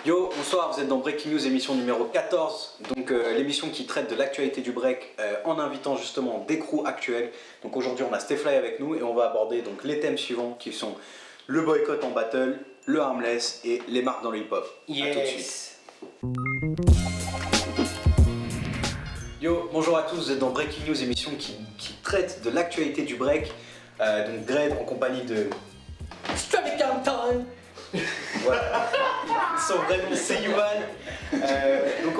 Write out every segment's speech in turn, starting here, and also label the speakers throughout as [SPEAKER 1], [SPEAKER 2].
[SPEAKER 1] Yo, bonsoir, vous êtes dans Breaking News, émission numéro 14. Donc l'émission qui traite de l'actualité du break en invitant justement des crews actuels. Donc aujourd'hui on a Stefly avec nous et on va aborder donc les thèmes suivants qui sont le boycott en battle, le harmless et les marques dans le hip-hop.
[SPEAKER 2] Yes.
[SPEAKER 1] À tout de suite. Yo, bonjour à tous, vous êtes dans Breaking News, émission qui traite de l'actualité du break. Donc Greg en compagnie de...
[SPEAKER 2] Time.
[SPEAKER 1] Voilà. Son vrai nom c'est Yuval. Donc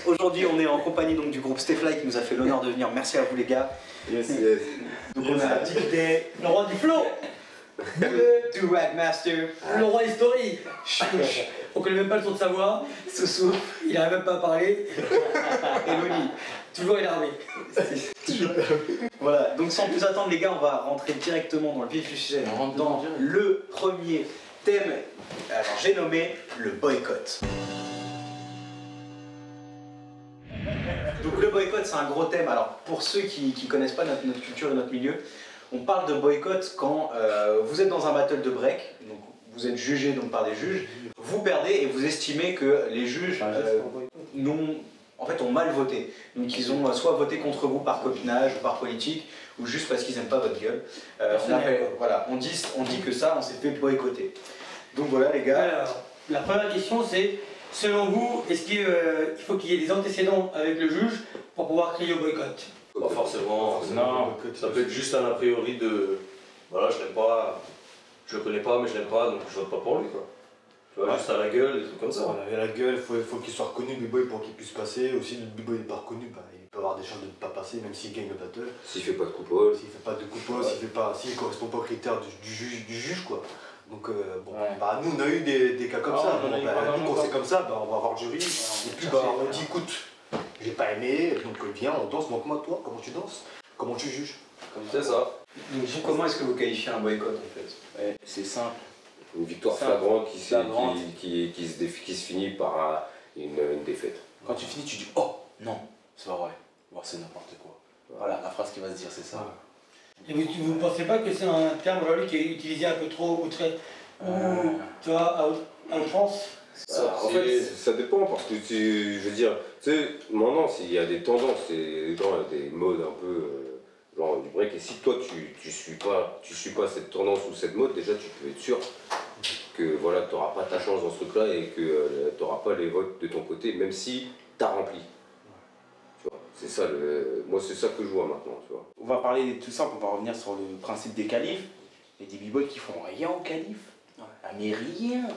[SPEAKER 1] aujourd'hui on est en compagnie donc, du groupe Stefly qui nous a fait l'honneur de venir. Merci à vous les gars.
[SPEAKER 3] Yes.
[SPEAKER 1] Donc on a
[SPEAKER 2] Le roi du flow,
[SPEAKER 1] du Rag Master,
[SPEAKER 2] le roi historique. On connaît même pas le son de sa voix.
[SPEAKER 1] Soussou
[SPEAKER 2] Il arrive même pas à parler.
[SPEAKER 1] et Loni.
[SPEAKER 2] Toujours énervé.
[SPEAKER 1] Voilà, donc sans plus attendre les gars, on va rentrer directement dans le vif du sujet. On rentre dans le premier thème. Alors j'ai nommé le boycott. Donc le boycott c'est un gros thème. Alors pour ceux qui connaissent pas notre culture et notre milieu, on parle de boycott quand vous êtes dans un battle de break, donc vous êtes jugé donc par des juges, vous perdez et vous estimez que les juges ont mal voté. Donc ils ont soit voté contre vous par copinage ou par politique, ou juste parce qu'ils n'aiment pas votre gueule. On dit que ça, on s'est fait boycotter. Donc voilà les gars.
[SPEAKER 2] Alors, la première question c'est, selon vous, est-ce qu'il faut qu'il y ait des antécédents avec le juge pour pouvoir crier au boycott?
[SPEAKER 3] Pas forcément, non, ça peut être juste un a priori de voilà, je l'aime pas, je le connais pas mais je l'aime pas donc je vote pas pour lui quoi. Tu vois, juste à la gueule, des trucs comme ça.
[SPEAKER 4] On avait la gueule, faut qu'il soit reconnu le b-boy pour qu'il puisse passer. Aussi, le b-boy n'est pas reconnu, il peut avoir des chances de ne pas passer même s'il gagne le battle.
[SPEAKER 3] S'il fait pas de coupole.
[SPEAKER 4] S'il fait pas de coupole, s'il correspond pas aux critères du juge quoi. Donc nous on a eu des cas comme ça. Nous quand c'est comme ça, on va voir le jury. Et puis on dit écoute, j'ai pas aimé, donc viens on danse, donc moi toi, comment tu danses? Comment tu juges?
[SPEAKER 3] C'est ça.
[SPEAKER 1] Donc vous, comment est-ce que vous qualifiez un boycott en fait?
[SPEAKER 5] Ouais, c'est simple.
[SPEAKER 6] Une victoire flagrante qui se finit par une défaite.
[SPEAKER 5] Quand tu finis, tu dis oh non, c'est pas vrai. Bon, c'est n'importe quoi. Voilà, la phrase qui va se dire, c'est ça.
[SPEAKER 2] Et vous pensez pas que c'est un terme aujourd'hui qui est utilisé un peu trop outré, tu vois, à outrance?
[SPEAKER 6] En fait, ça dépend parce que je veux dire, tu sais, maintenant il y a des tendances, des modes un peu genre du break, et si toi tu suis pas cette tendance ou cette mode, déjà tu peux être sûr que voilà, tu n'auras pas ta chance dans ce truc là et que tu n'auras pas les votes de ton côté, même si tu as rempli. Tu vois, c'est ça moi c'est ça que je vois maintenant, tu vois.
[SPEAKER 5] On va parler de tout simple, on va revenir sur le principe des qualifs. Il y a des b-boys qui font rien au qualif. Ah mais rien.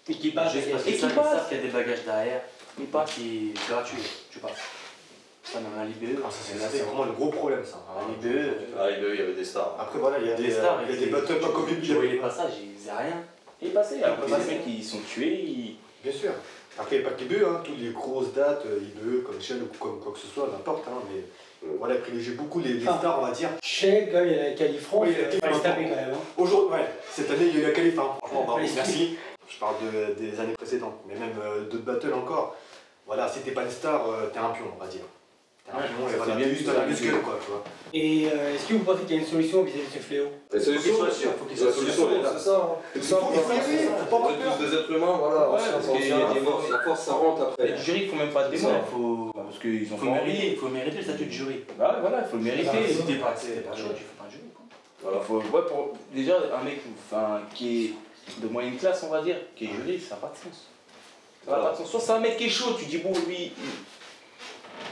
[SPEAKER 2] Et qui passe.
[SPEAKER 5] Juste parce qu'ils savent qu'il y a des bagages derrière. Mais pas qui est gratuit, tu passes. Ça dans un l'IBE.
[SPEAKER 4] C'est vraiment le gros problème ça.
[SPEAKER 5] l'IBE.
[SPEAKER 3] Il y avait des stars.
[SPEAKER 4] Après voilà, il y a des
[SPEAKER 5] stars.
[SPEAKER 4] Il y a des battles pas comme
[SPEAKER 5] Tu voyais les passages, ils faisaient rien. Et ils passaient. Alors que les mecs ils sont tués,
[SPEAKER 4] Bien sûr. Après, il n'y a pas qu'IBE, toutes les grosses dates, IBE, comme Shell ou comme quoi que ce soit, n'importe. Mais voilà, privilégier beaucoup les stars, on va dire.
[SPEAKER 2] Shell, quand il y a la qualif France, il fallait se taper quand même.
[SPEAKER 4] Aujourd'hui, cette année, il y a eu la qualif. Franchement, merci. Je parle des années précédentes, mais même d'autres battles encore. Voilà, si t'es pas une star, t'es un pion, on va dire. T'es un pion, et voilà, t'es juste dans la muscule, quoi, tu vois.
[SPEAKER 2] Et est-ce que vous pensez qu'il y a une solution vis-à-vis de ce fléau?
[SPEAKER 6] La solution,
[SPEAKER 3] La solution, c'est ça.
[SPEAKER 4] Il faut pas avoir peur.
[SPEAKER 3] Tous des êtres humains, voilà.
[SPEAKER 6] parce qu'il y a des morts, la force ça rentre après.
[SPEAKER 5] Les jurys font même pas de démon, parce qu'ils ont
[SPEAKER 7] Il faut mériter le statut de jury.
[SPEAKER 5] Bah voilà, il faut le mériter.
[SPEAKER 7] Si t'es pas jury, tu fais pas un jury.
[SPEAKER 5] Voilà, pour déjà un mec qui est de moyenne classe, on va dire, qui est jury, ça n'a pas de sens. Ça n'a pas de sens. Soit c'est un mec qui est chaud, tu dis bon lui,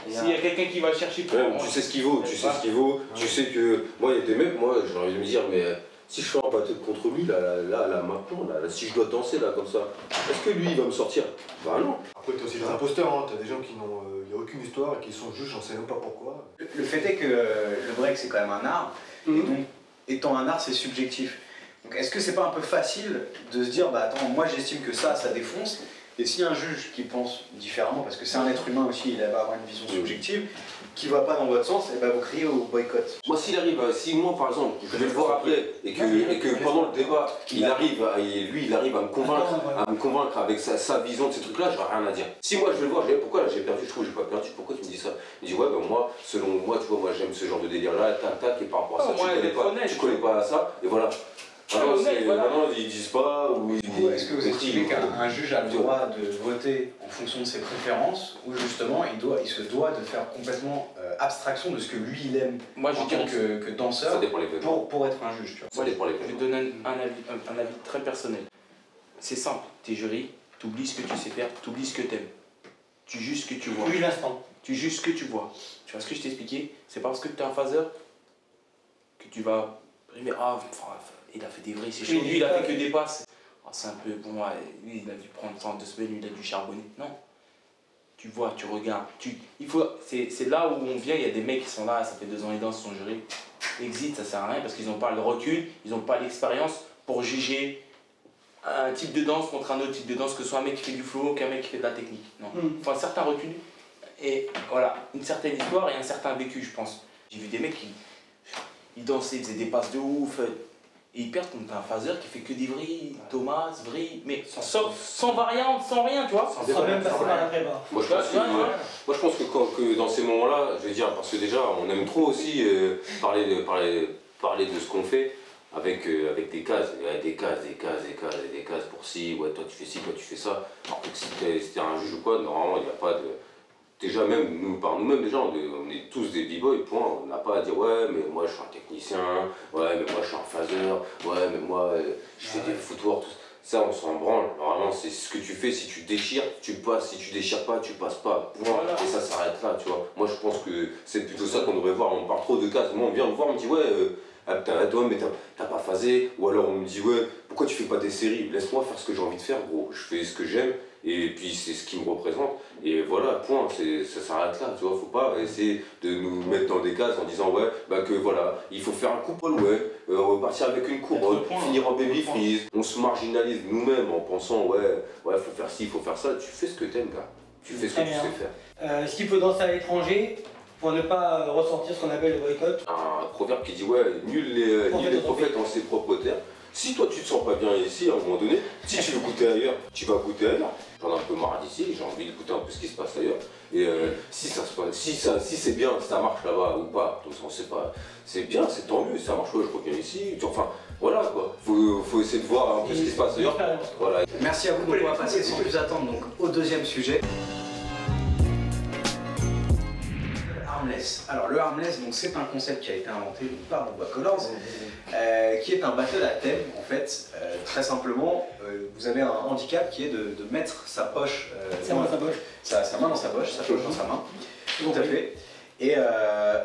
[SPEAKER 5] s'il y a quelqu'un qui va le chercher pour...
[SPEAKER 6] Tu sais ce qu'il vaut, tu sais que... Moi il y a des mecs, moi j'ai envie de me dire mais si je fais un battle contre lui, là maintenant, si je dois danser là comme ça, est-ce que lui il va me sortir? Bah non.
[SPEAKER 4] Après t'as aussi des imposteurs, t'as des gens qui n'ont aucune histoire et qui sont juges, j'en sais même pas pourquoi.
[SPEAKER 1] Le fait est que le break c'est quand même un art, et donc étant un art c'est subjectif. Donc est-ce que c'est pas un peu facile de se dire bah attends, moi j'estime que ça défonce, et s'il y a un juge qui pense différemment, parce que c'est un être humain aussi, il va avoir une vision subjective, qui va pas dans votre sens, et bah vous criez au boycott.
[SPEAKER 6] Moi s'il arrive, si moi par exemple, je vais le voir après, et que pendant le débat, il arrive à me convaincre avec sa vision de ces trucs là, j'aurai rien à dire. Si moi je vais le voir, je vais pourquoi là j'ai perdu, je trouve que j'ai pas perdu, pourquoi tu me dis ça? Il dit ouais ben moi, selon moi, tu vois, moi j'aime ce genre de délire là, tac, et par rapport à ça, tu connais pas ça, et voilà. Maintenant,
[SPEAKER 5] honnête, voilà.
[SPEAKER 6] maintenant, ils disent pas ou ils.
[SPEAKER 1] Du coup, est-ce que vous estimez
[SPEAKER 6] estiment.
[SPEAKER 1] qu'un juge a le droit de voter en fonction de ses préférences ou justement il se doit de faire complètement abstraction de ce que lui il aime
[SPEAKER 5] Moi, je
[SPEAKER 1] en
[SPEAKER 5] dirais
[SPEAKER 1] tant que
[SPEAKER 6] Ça
[SPEAKER 1] danseur
[SPEAKER 6] dépend les événements.
[SPEAKER 1] pour être un juge, tu vois.
[SPEAKER 6] Ça dépend les
[SPEAKER 5] Je vais te
[SPEAKER 6] événements.
[SPEAKER 5] donner un avis très personnel. C'est simple, t'es jury, t'oublies ce que tu sais faire, t'oublies ce que t'aimes. Tu juges ce que tu vois.
[SPEAKER 2] Oui, l'instant.
[SPEAKER 5] Tu juges ce que tu vois. Tu vois ce que je t'ai expliqué? C'est pas parce que tu es un phaseur que tu vas primer. Ah, il a fait des vrais, c'est chaud. Lui, il a fait que des passes. Ah, c'est un peu bon, ouais, lui, il a dû prendre ça en 2 semaines, lui, il a dû charbonner. Non. Tu vois, tu regardes. C'est là où on vient, il y a des mecs qui sont là, ça fait 2 ans et dansent, ils sont jurés. Exit, ça sert à rien parce qu'ils n'ont pas le recul, ils n'ont pas l'expérience pour juger un type de danse contre un autre type de danse, que ce soit un mec qui fait du flow qu'un mec qui fait de la technique. Non. Il faut un certain recul et voilà, une certaine histoire et un certain vécu, je pense. J'ai vu des mecs qui ils dansaient, ils faisaient des passes de ouf et ils perdent contre un phaseur qui fait que des vrilles, Thomas, vrilles, mais sans variante, sans rien, tu vois.
[SPEAKER 2] Sans même passer par la prépa.
[SPEAKER 6] Moi je pense que dans ces moments-là, je vais dire, parce que déjà on aime trop aussi parler de ce qu'on fait avec des cases. Il y a des cases pour ci, ouais toi tu fais ci, toi tu fais ça. Alors que si t'es un juge ou quoi, normalement il n'y a pas de. Déjà même nous par nous-mêmes déjà on est tous des b-boys, point. On n'a pas à dire ouais mais moi je suis un technicien, ouais mais moi je suis un phaseur, ouais mais moi je fais des footwork, tout ça. Ça, on s'en branle. Normalement, c'est ce que tu fais. Si tu déchires, tu passes. Si tu déchires pas, tu passes pas. Point.
[SPEAKER 5] Voilà.
[SPEAKER 6] Et ça s'arrête là, tu vois. Moi, je pense que c'est plutôt ça qu'on devrait voir. On parle trop de cases. Moi, on vient me voir, on me dit, ouais, ah, putain, toi, mais t'as pas phasé. Ou alors, on me dit, ouais, pourquoi tu fais pas des séries? Laisse-moi faire ce que j'ai envie de faire, gros. Je fais ce que j'aime. Et puis, c'est ce qui me représente. Et voilà, point. Ça s'arrête là, tu vois. Faut pas essayer de nous mettre dans des cases en disant, ouais, bah que voilà, il faut faire un couple, ouais, repartir avec une couronne, finir en baby freeze. On se marginalise nous-mêmes en pensant, ouais, faut faire ci, faut faire ça. Tu fais ce que t'aimes, gars. Tu fais ce que tu sais faire.
[SPEAKER 2] Est-ce qu'il faut danser à l'étranger pour ne pas ressentir ce qu'on appelle le boycott?
[SPEAKER 6] Un proverbe qui dit, ouais, nul les prophètes en ses propres terres. Si toi tu te sens pas bien ici, à un moment donné, si tu veux goûter ailleurs, tu vas goûter ailleurs. J'en ai un peu marre d'ici, j'ai envie de goûter un peu ce qui se passe ailleurs. Et si ça se passe, si c'est bien, si ça marche là-bas ou pas, on sait pas, c'est bien, c'est tant mieux, ça marche, ouais, je reviens ici. Enfin, voilà quoi. Faut essayer de voir un peu ce qui se passe ailleurs. Voilà.
[SPEAKER 1] Merci à vous, donc on va passer sans plus attendre donc, au deuxième sujet. Armless. Alors le armless, donc c'est un concept qui a été inventé par Boba Colors, qui est un battle à thème en fait. Très simplement, vous avez un handicap qui est de mettre sa poche,
[SPEAKER 2] Sa main dans sa poche.
[SPEAKER 1] sa main dans sa poche, sa poche dans sa main. Tout à fait. Et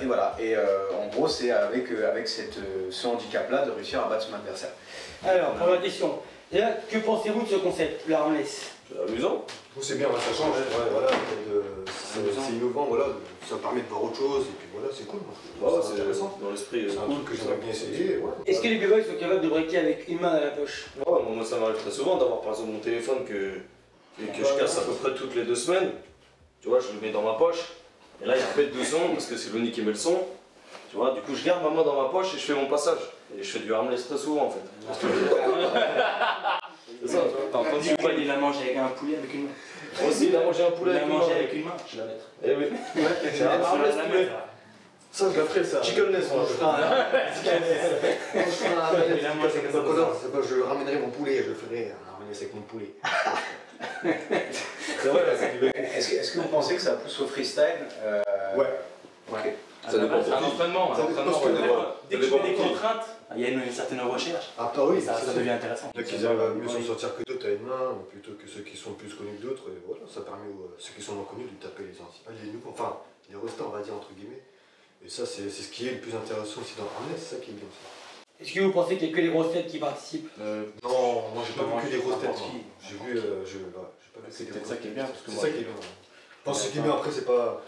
[SPEAKER 1] voilà. Et en gros, c'est avec ce handicap-là de réussir à battre son adversaire.
[SPEAKER 2] Alors, première question. Déjà, que pensez-vous de ce concept, le armless?
[SPEAKER 3] C'est amusant.
[SPEAKER 4] C'est bien, ça change, ouais, voilà, c'est innovant, voilà, ça permet de voir autre chose, et puis voilà, c'est cool. C'est intéressant.
[SPEAKER 3] Dans l'esprit.
[SPEAKER 4] C'est un truc que j'aimerais bien essayer. Ouais.
[SPEAKER 2] Est-ce que les b-boys sont capables de breaker avec une main dans la poche?
[SPEAKER 3] Ouais, moi ça m'arrive très souvent d'avoir par exemple mon téléphone que je casse à peu près toutes les 2 semaines. Tu vois, je le mets dans ma poche. Et là, il y a un bête de son parce que c'est Loni qui met le son. Tu vois, du coup, je garde ma main dans ma poche et je fais mon passage. Et je fais du armless très souvent en fait. C'est ça, tu vois.
[SPEAKER 5] T'as entendu quoi? Il a mangé avec un poulet avec une main.
[SPEAKER 3] Aussi, il a mangé un poulet
[SPEAKER 5] Il a
[SPEAKER 3] avec
[SPEAKER 5] mangé
[SPEAKER 3] une main.
[SPEAKER 5] avec une main. Je la mettrai.
[SPEAKER 3] Eh oui. C'est un armless poulet.
[SPEAKER 4] Ça, je la ferai, ça.
[SPEAKER 3] Chickenless, moi.
[SPEAKER 5] Il a mangé comme ça.
[SPEAKER 4] Je ramènerai mon poulet, je le ferai ramener avec mon poulet.
[SPEAKER 3] C'est vrai, là, c'est du
[SPEAKER 1] Est-ce que vous pensez que ça pousse au freestyle
[SPEAKER 4] Ouais.
[SPEAKER 1] Ok.
[SPEAKER 6] Ça dépend
[SPEAKER 5] Un
[SPEAKER 6] pour qui.
[SPEAKER 5] entraînement.
[SPEAKER 4] Ça dépend ce que
[SPEAKER 5] Dès que tu mets des contraintes, il y a une certaine recherche.
[SPEAKER 4] Ah, bah oui,
[SPEAKER 5] Ça devient intéressant.
[SPEAKER 4] Il y en a qui arrivent à mieux s'en sortir que d'autres à une main, plutôt que ceux qui sont plus connus que d'autres, et voilà, ça permet aux ceux qui sont moins connus de taper les anciens, les nouveaux, enfin, les restants, on va dire, entre guillemets. Et ça, c'est ce qui est le plus intéressant aussi dans Armless, c'est ça qui est bien.
[SPEAKER 2] Est-ce que vous pensez qu'il n'y a que les grosses têtes qui participent?
[SPEAKER 4] Non, moi j'ai pas vu que des grosses têtes.
[SPEAKER 5] Qui
[SPEAKER 4] J'ai vu, j'ai pas vu que
[SPEAKER 5] C'est
[SPEAKER 4] des
[SPEAKER 5] peut-être
[SPEAKER 4] grosses
[SPEAKER 5] ça qui est
[SPEAKER 4] têtes.
[SPEAKER 5] bien, parce que
[SPEAKER 4] C'est
[SPEAKER 5] moi.
[SPEAKER 4] ça qui est bien. Je pense que ce qui est bien après, c'est pas.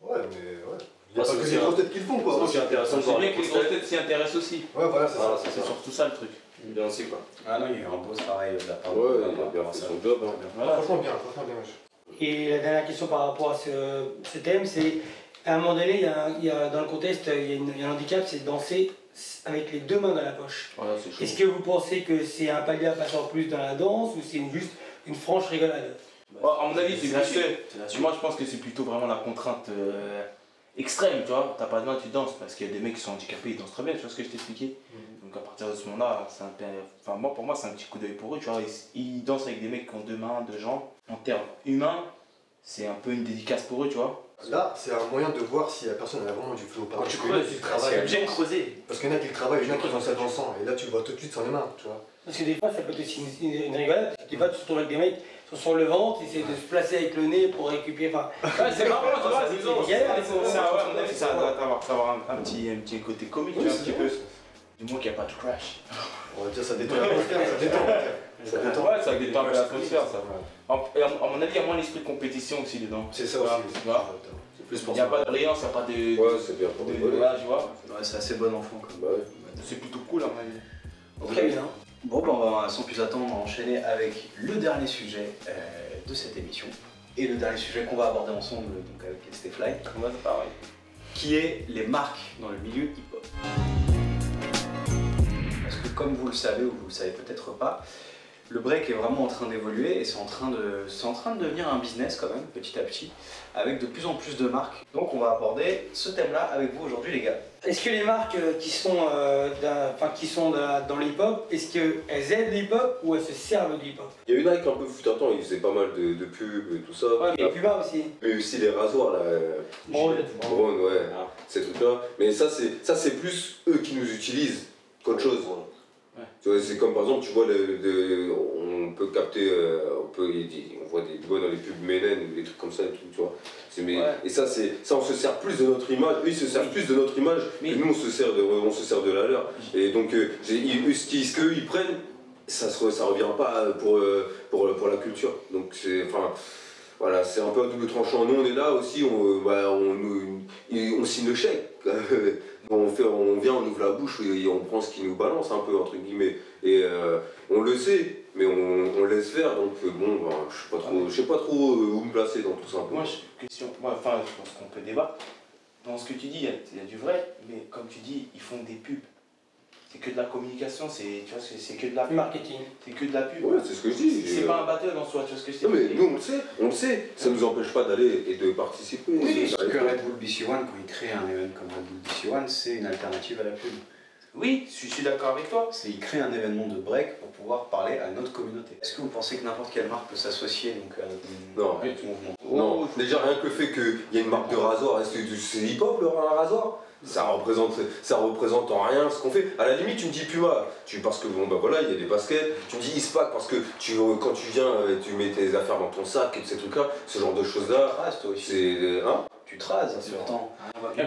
[SPEAKER 4] Ouais, mais ouais. Il n'y a
[SPEAKER 3] Ah,
[SPEAKER 4] pas
[SPEAKER 3] c'est
[SPEAKER 4] que
[SPEAKER 3] aussi
[SPEAKER 4] des grosses têtes qui le font, quoi.
[SPEAKER 3] C'est aussi intéressant de
[SPEAKER 5] C'est
[SPEAKER 3] voir
[SPEAKER 5] bien
[SPEAKER 3] les
[SPEAKER 5] que les grosses têtes s'y intéressent aussi.
[SPEAKER 4] Ouais, voilà, c'est
[SPEAKER 3] Ah,
[SPEAKER 4] ça.
[SPEAKER 5] C'est surtout ça le truc.
[SPEAKER 3] Bien aussi quoi.
[SPEAKER 1] Ah non, il y a eu un beau travail de la part de
[SPEAKER 6] Ouais,
[SPEAKER 1] Boba
[SPEAKER 6] il a bien
[SPEAKER 1] par
[SPEAKER 6] fait
[SPEAKER 1] rapport à
[SPEAKER 6] son
[SPEAKER 1] ça.
[SPEAKER 6] job. Hein.
[SPEAKER 5] Voilà.
[SPEAKER 4] Franchement bien, wesh.
[SPEAKER 2] Et la dernière question par rapport à ce thème, c'est à un moment donné, dans le contexte, il y a un handicap, c'est de danser avec les 2 mains dans la poche.
[SPEAKER 5] Voilà, c'est chaud.
[SPEAKER 2] Est-ce que vous pensez que c'est un palier à passer en plus dans la danse ou c'est juste une franche rigolade?
[SPEAKER 5] À mon avis, c'est
[SPEAKER 7] C'est la
[SPEAKER 5] plus.
[SPEAKER 7] suite. C'est la suite.
[SPEAKER 5] Moi, je pense que c'est plutôt vraiment la contrainte extrême, tu vois. T'as pas de main, tu danses, parce qu'il y a des mecs qui sont handicapés, ils dansent très bien, tu vois ce que je t'ai expliqué. Donc à partir de ce moment-là, pour moi, c'est un petit coup d'œil pour eux, tu vois. Ils dansent avec des mecs qui ont 2 mains, 2 jambes. En termes humains, c'est un peu une dédicace pour eux, tu vois.
[SPEAKER 4] Là, c'est un moyen de voir si la personne a vraiment du flow ou pas.
[SPEAKER 7] Tu creuses, c'est obligé de creuser.
[SPEAKER 4] Parce qu'il y en a qui le travaillent, il y en a qui font ça dansant. Et là, tu le vois tout de suite sur les mains, tu vois.
[SPEAKER 2] Parce que des fois, ça peut être aussi une rigolade. Parce que des fois, tu te retrouves avec des mecs qui sont sur le ventre, ils essaient de se placer avec le nez pour récupérer. Enfin,
[SPEAKER 5] Ouais, c'est marrant, tu vois,
[SPEAKER 2] c'est galère, mais c'est-
[SPEAKER 5] ça doit avoir un petit côté comique, tu vois, un petit peu. Du moins qu'il n'y a pas de crash.
[SPEAKER 4] On va dire ça détend l'atmosphère, ça détend. Ça détend.
[SPEAKER 5] Ouais, ça détend un peu l'atmosphère, ça. Et à mon avis, il y a moins l'esprit de compétition aussi dedans.
[SPEAKER 4] C'est ça
[SPEAKER 5] Voilà,
[SPEAKER 4] aussi.
[SPEAKER 5] tu vois.
[SPEAKER 6] C'est plus pour
[SPEAKER 5] Il n'y a
[SPEAKER 6] ça.
[SPEAKER 5] pas de brillance, il n'y a pas de.
[SPEAKER 6] Ouais, c'est bien pour rigoler.
[SPEAKER 5] Voilà, tu vois.
[SPEAKER 1] Ouais, c'est assez bon enfant quand même.
[SPEAKER 6] Bah ouais.
[SPEAKER 5] C'est plutôt cool, à mon avis.
[SPEAKER 1] Ok, bien. Bon, bah, on va sans plus attendre enchaîner avec le dernier sujet de cette émission. Et le dernier sujet qu'on va aborder ensemble donc avec Stefly,
[SPEAKER 5] Moi, c'est pareil.
[SPEAKER 1] qui est les marques dans le milieu hip-hop. Parce que comme vous le savez ou vous le savez peut-être pas, le break est vraiment en train d'évoluer et c'est en train de devenir un business quand même, petit à petit, avec de plus en plus de marques. Donc on va aborder ce thème-là avec vous aujourd'hui les gars.
[SPEAKER 2] Est-ce que les marques qui sont, dans le hip-hop, est-ce qu'elles aident le hip-hop ou elles se servent du hip-hop?
[SPEAKER 6] Il y a eu Nike un peu fut un temps, ils faisaient pas mal de pubs et tout ça.
[SPEAKER 2] Ouais, mais Puma aussi.
[SPEAKER 6] Il y a eu aussi les rasoirs là.
[SPEAKER 2] Braun.
[SPEAKER 6] Braun, ouais. Ces trucs-là. Mais ça c'est plus eux qui nous utilisent qu'autre chose.
[SPEAKER 5] Ouais.
[SPEAKER 6] Tu vois, c'est comme par exemple, tu vois, on peut capter, on voit des bois dans les pubs Menen ou des trucs comme ça et tout, tu vois.
[SPEAKER 5] Ouais.
[SPEAKER 6] Et ça, on se sert plus de notre image, eux ils se servent plus de notre image
[SPEAKER 5] Mais-
[SPEAKER 6] que nous on se sert de la leur. Et donc, ce qu'ils prennent, ça revient pas pour la culture. Donc voilà, c'est un peu un double tranchant. Nous on est là aussi, on signe le chèque. On vient, on ouvre la bouche et on prend ce qui nous balance un peu entre guillemets. Et on le sait, mais on laisse faire. Donc je sais pas trop où me placer dans tout ça.
[SPEAKER 5] Moi, je pense qu'on peut débattre. Dans ce que tu dis, il y a du vrai, mais comme tu dis, ils font des pubs. C'est que de la communication, c'est que de la pub.
[SPEAKER 2] Marketing.
[SPEAKER 5] C'est que de la pub.
[SPEAKER 6] Ouais, c'est ce que je dis.
[SPEAKER 5] C'est pas un battle en soi, tu vois ce que je t'ai
[SPEAKER 6] Non mais
[SPEAKER 5] dit.
[SPEAKER 6] nous on le sait, ça nous empêche pas d'aller et de participer.
[SPEAKER 1] Oui,
[SPEAKER 6] Ça
[SPEAKER 1] parce que
[SPEAKER 6] arrive.
[SPEAKER 1] Red Bull BC One, quand il crée un événement comme Red Bull BC One, c'est une alternative à la pub.
[SPEAKER 5] Oui, je suis d'accord avec toi.
[SPEAKER 1] Il crée un événement de break pour pouvoir parler à notre communauté. Est-ce que vous pensez que n'importe quelle marque peut s'associer donc, à
[SPEAKER 6] Non.
[SPEAKER 1] notre mouvement?
[SPEAKER 6] Non, déjà rien que le fait qu'il y ait une marque de rasoir, c'est hip-hop le rasoir. Ça représente en rien ce qu'on fait. À la limite, tu me dis Puma, parce que voilà, il y a des baskets. Tu me dis Ispac parce que quand tu viens, tu mets tes affaires dans ton sac et ces trucs-là, ce genre de
[SPEAKER 1] Tu
[SPEAKER 6] choses-là.
[SPEAKER 1] traces toi aussi.
[SPEAKER 6] C'est. Hein?
[SPEAKER 1] Tu traces pourtant.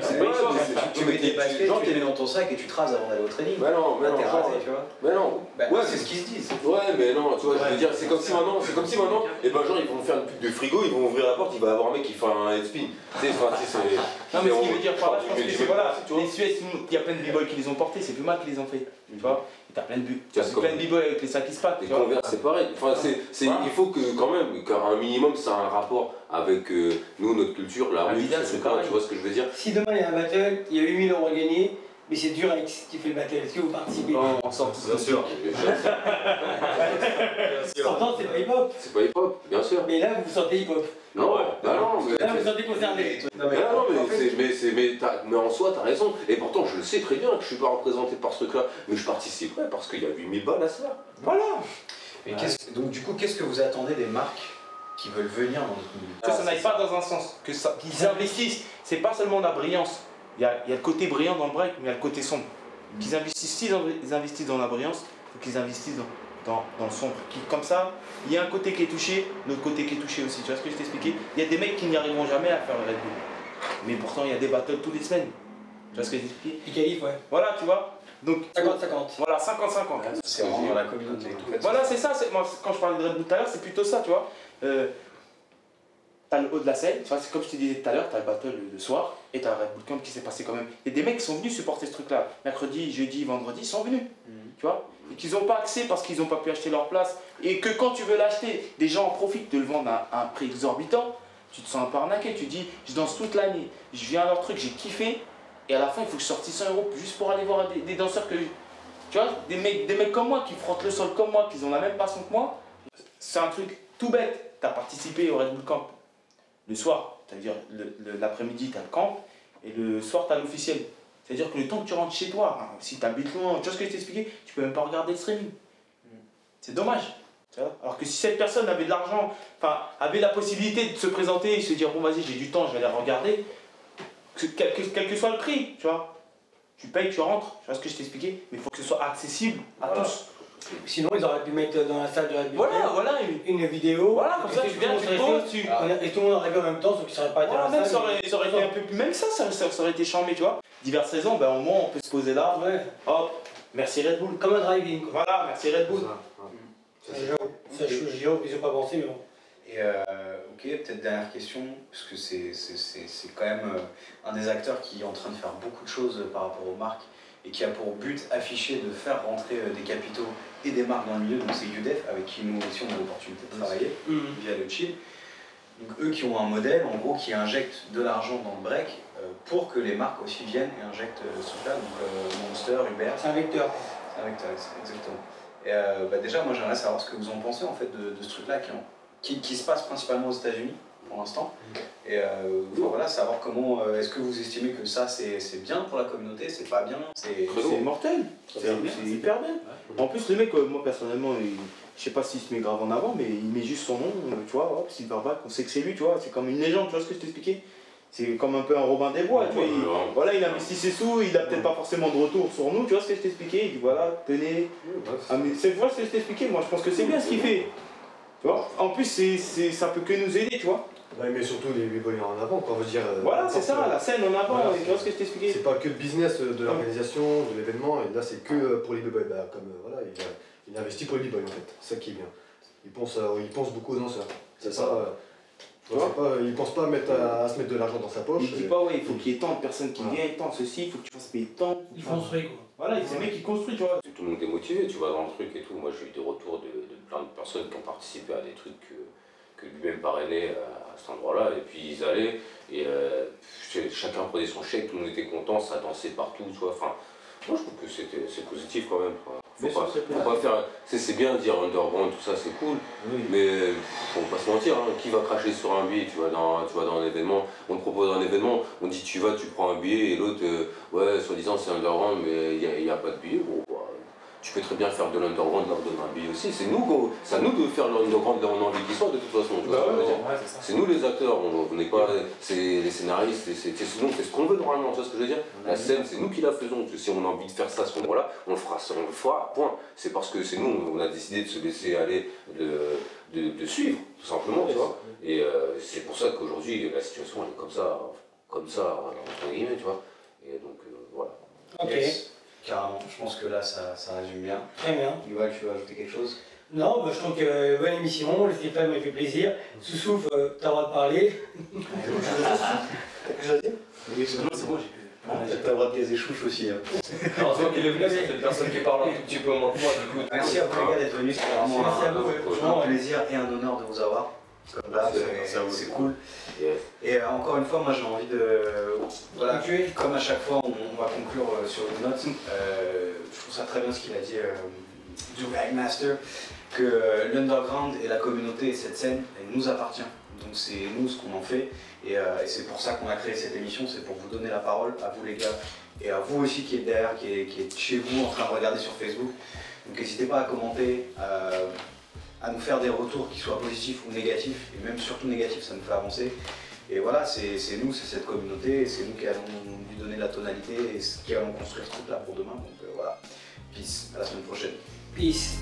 [SPEAKER 5] C'est
[SPEAKER 6] Ouais,
[SPEAKER 5] pas histoire,
[SPEAKER 6] mais
[SPEAKER 5] hein.
[SPEAKER 1] Tu mets des baskets, tu les mets dans ton sac et tu traces avant d'aller au training.
[SPEAKER 6] Mais non,
[SPEAKER 1] Là, t'es rasé,
[SPEAKER 6] genre,
[SPEAKER 1] tu vois.
[SPEAKER 6] mais non.
[SPEAKER 1] Bah,
[SPEAKER 6] Ouais,
[SPEAKER 1] c'est ce qu'ils se disent.
[SPEAKER 6] Ouais, mais non, tu vois, je veux dire, c'est comme si maintenant, et ben genre ils vont faire une pub de frigo, ils vont ouvrir la porte, il va y avoir un mec qui fait un head spin. Tu sais,
[SPEAKER 5] Non, mais ce qu'il veut dire par là, je pense que c'est voilà,
[SPEAKER 6] tu vois.
[SPEAKER 5] les Suez, il y a plein de b-boys qui les ont portés, c'est Puma qui les ont fait. Tu vois. Et t'as plein de b-boys avec les sacs qui se packent.
[SPEAKER 6] Les
[SPEAKER 5] Tu vois.
[SPEAKER 6] Converse, c'est pareil. Enfin,
[SPEAKER 5] Voilà.
[SPEAKER 6] il faut que quand même, qu'un minimum, ça a un rapport avec nous, notre culture, la rue,
[SPEAKER 5] Adidas,
[SPEAKER 6] ces
[SPEAKER 5] c'est
[SPEAKER 6] trucs-là,
[SPEAKER 5] pareil.
[SPEAKER 6] tu vois ce que je veux dire.
[SPEAKER 2] Si demain il y a un battle, il y a 8000 € à gagner, mais c'est Durex qui fait le battle. Est-ce que vous participez?
[SPEAKER 5] On sort tout
[SPEAKER 6] Bien sûr.
[SPEAKER 2] Pourtant, c'est pas hip-hop.
[SPEAKER 6] C'est pas hip-hop, bien sûr.
[SPEAKER 2] Mais là, vous vous sentez hip-hop.
[SPEAKER 6] Non, bah non, mais.
[SPEAKER 2] Là, vous vous sentez concerné.
[SPEAKER 1] Non,
[SPEAKER 6] Mais non, mais en soi, t'as raison. Et pourtant, je le sais très bien que je suis pas représenté par ce truc-là. Mais je participerai parce qu'il y a 8000 balles à ça.
[SPEAKER 5] Voilà.
[SPEAKER 1] Mais donc du coup, qu'est-ce que vous attendez des marques qui veulent venir dans notre milieu?
[SPEAKER 5] Que ça n'aille pas dans un sens, qu'ils investissent. C'est pas seulement la brillance. Il y a le côté brillant dans le break, mais il y a le côté sombre. Qu'ils investissent, s'ils investissent dans la brillance, il faut qu'ils investissent dans le sombre. Comme ça, il y a un côté qui est touché, l'autre côté qui est touché aussi. Tu vois ce que je t'ai expliqué? Il y a des mecs qui n'y arriveront jamais à faire le Red Bull. Mais pourtant, il y a des battles tous les semaines. Tu vois ce que je t'ai expliqué?
[SPEAKER 2] Les qualifs, ouais.
[SPEAKER 5] Voilà, tu vois. Donc,
[SPEAKER 2] 50-50.
[SPEAKER 5] voilà, 50-50.
[SPEAKER 1] C'est vraiment dans la communauté.
[SPEAKER 5] Voilà, c'est ça. Moi, quand je parlais de Red Bull tout à l'heure, c'est plutôt ça, tu vois. T'as le haut de la scène, tu vois, c'est comme je te disais tout à l'heure, t'as le battle le soir et t'as le Red Bull Camp qui s'est passé quand même. Il y a des mecs qui sont venus supporter ce truc-là. Mercredi, jeudi, vendredi, ils sont venus. Tu vois, et qu'ils n'ont pas accès parce qu'ils n'ont pas pu acheter leur place. Et que quand tu veux l'acheter, des gens en profitent de le vendre à un prix exorbitant. Tu te sens un peu arnaqué. Tu dis, je danse toute l'année, je viens à leur truc, j'ai kiffé. Et à la fin, il faut que je sorte 600 € juste pour aller voir des danseurs que. Tu vois, des mecs comme moi qui frottent le sol comme moi, qui ont la même passion que moi. C'est un truc tout bête. T'as participé au Red Bull Camp le soir, c'est-à-dire l'après-midi, t'as le camp. et le soir, tu as l'officiel. C'est-à-dire que le temps que tu rentres chez toi, hein, si tu habites loin, tu vois ce que je t'ai expliqué, tu peux même pas regarder le streaming. C'est dommage. Tu vois. Alors que si cette personne avait de l'argent, enfin, avait la possibilité de se présenter et se dire, bon, vas-y, j'ai du temps, je vais la regarder, quel que soit le prix, tu vois. Tu payes, tu rentres, tu vois ce que je t'ai expliqué, mais il faut que ce soit accessible à tous.
[SPEAKER 2] Sinon, ils auraient pu mettre dans la salle de la bibliothèque
[SPEAKER 5] Voilà,
[SPEAKER 2] une vidéo.
[SPEAKER 5] voilà, comme ça, tu viens, tu poses,
[SPEAKER 2] Et tout le monde arrive en même temps, sauf qu'ils ne seraient pas été
[SPEAKER 5] voilà,
[SPEAKER 2] dans la
[SPEAKER 5] même
[SPEAKER 2] salle.
[SPEAKER 5] ça aurait été un peu plus. Même ça aurait été charmé, tu vois. Diverses raisons, ben au moins on peut se poser là.
[SPEAKER 2] Ouais.
[SPEAKER 5] Hop, merci Red Bull.
[SPEAKER 2] Comme un driving, quoi.
[SPEAKER 5] Voilà, merci Red Bull.
[SPEAKER 2] Ça, je n'y ai pas pensé, mais bon.
[SPEAKER 1] Et ok, peut-être dernière question, parce que c'est quand même un des acteurs qui est en train de faire beaucoup de choses par rapport aux marques et qui a pour but affiché de faire rentrer des capitaux et des marques dans le milieu. Donc c'est UDEF avec qui nous aussi on a l'opportunité de travailler via le Chill. Donc eux qui ont un modèle en gros qui injecte de l'argent dans le break pour que les marques aussi viennent et injectent ce truc-là. Donc Monster, Uber.
[SPEAKER 2] C'est un vecteur.
[SPEAKER 1] C'est un vecteur, exactement. Et déjà moi j'aimerais savoir ce que vous en pensez en fait de ce truc-là qui se passe principalement aux États-Unis pour l'instant. Et voilà, savoir comment est-ce que vous estimez que ça c'est bien pour la communauté, c'est pas bien, c'est
[SPEAKER 5] mortel, c'est hyper bien. En plus, le mec, moi personnellement, je sais pas s'il se met grave en avant, mais il met juste son nom, tu vois, hop, Silverback, on sait que c'est lui, tu vois, c'est comme une légende, tu vois ce que je t'expliquais. C'est comme un peu un Robin des Bois, tu vois. Voilà, il investit ses sous, il a peut-être pas forcément de retour sur nous, tu vois ce que je t'expliquais. Il dit voilà, tenez. C'est vrai ce que je t'expliquais, moi je pense que c'est bien ce qu'il fait. Tu vois. En plus, ça peut que nous aider, tu vois.
[SPEAKER 4] Ouais, mais surtout les b-boys en avant, quoi. On veut dire,
[SPEAKER 5] voilà, c'est ça, la scène en avant,
[SPEAKER 4] voilà,
[SPEAKER 5] tu vois ce que je t'expliquais.
[SPEAKER 4] C'est pas que le business de l'organisation, de l'événement, et là c'est que pour les b-boys. Bah, comme voilà, il investit pour les b-boys en fait, c'est ça qui est bien. Il pense beaucoup aux danseurs.
[SPEAKER 1] C'est ça.
[SPEAKER 4] Il pense pas à se mettre de l'argent dans sa poche.
[SPEAKER 5] Il dit pas, ouais, il faut qu'il y ait tant de personnes qui viennent, tant ceci, il faut que tu fasses payer tant.
[SPEAKER 2] Il construit, quoi.
[SPEAKER 5] Voilà, c'est le mec qui construit, tu vois.
[SPEAKER 6] Tout le monde est motivé, tu vois, dans le truc et tout. Moi, j'ai eu des retours de plein de personnes qui ont participé à des trucs que lui-même parrainait à cet endroit-là. Et puis, ils allaient et chacun prenait son chèque, tout le monde était content, ça dansait partout, tu vois. Enfin, moi, je trouve que c'est positif quand même. Faut pas faire. C'est bien de dire underground, tout ça, c'est cool. Oui. Mais faut pas se mentir, hein, qui va cracher sur un billet, tu vois, dans un événement, on te propose un événement, on dit tu vas, tu prends un billet, et l'autre, ouais, soi-disant c'est underground, mais il n'y a pas de billet. Bon, bah, tu peux très bien faire de l'underground, leur donner un billet aussi. C'est à nous de faire l'underground là on a envie qu'il soit, de toute façon. Tu vois ce que je veux dire. C'est nous les acteurs, on n'est pas c'est les scénaristes, c'est nous, on fait ce qu'on veut normalement, tu vois ce que je veux dire. La scène, c'est nous qui la faisons. Si on a envie de faire ça à ce moment-là, on le fera, point. C'est parce que c'est nous, on a décidé de se laisser aller, de suivre, tout simplement, tu vois. Et c'est pour ça qu'aujourd'hui, la situation elle est comme ça, entre guillemets, tu vois. Et donc, voilà.
[SPEAKER 2] Ok.
[SPEAKER 1] Yes. Carrément, je pense que là ça résume bien.
[SPEAKER 2] Très bien.
[SPEAKER 1] Yuval, tu veux ajouter quelque chose?
[SPEAKER 2] Non, bah, je trouve que bonne émission, le Stéphane m'a fait plaisir. Sousouf, t'as le droit de parler.
[SPEAKER 1] T'as quelque chose à dire?
[SPEAKER 7] Oui, c'est bon, j'ai pu.
[SPEAKER 1] T'as le droit de caser chouche aussi. Hein.
[SPEAKER 7] Heureusement qu'il est venu, c'est une personne qui parle un tout petit peu moins que moi, du coup.
[SPEAKER 1] Merci à vous les gars d'être venus, c'était vraiment
[SPEAKER 2] Merci à vous,
[SPEAKER 1] un plaisir et un honneur de vous avoir. Comme là, c'est cool.
[SPEAKER 6] Yes.
[SPEAKER 1] Et encore une fois, moi j'ai envie de. Voilà, comme à chaque fois, on va conclure sur une note. Je trouve ça très bien ce qu'il a dit du Ragmaster, que l'underground et la communauté et cette scène, elle nous appartient. Donc c'est nous ce qu'on en fait. Et c'est pour ça qu'on a créé cette émission, c'est pour vous donner la parole, à vous les gars, et à vous aussi qui êtes derrière, qui êtes chez vous en train de regarder sur Facebook. Donc n'hésitez pas à commenter, à nous faire des retours qui soient positifs ou négatifs, et même surtout négatifs, ça nous fait avancer. Et voilà, c'est nous, c'est cette communauté, et c'est nous qui allons lui donner la tonalité et qui allons construire ce truc là pour demain. Donc voilà, peace, à la semaine prochaine.
[SPEAKER 2] Peace.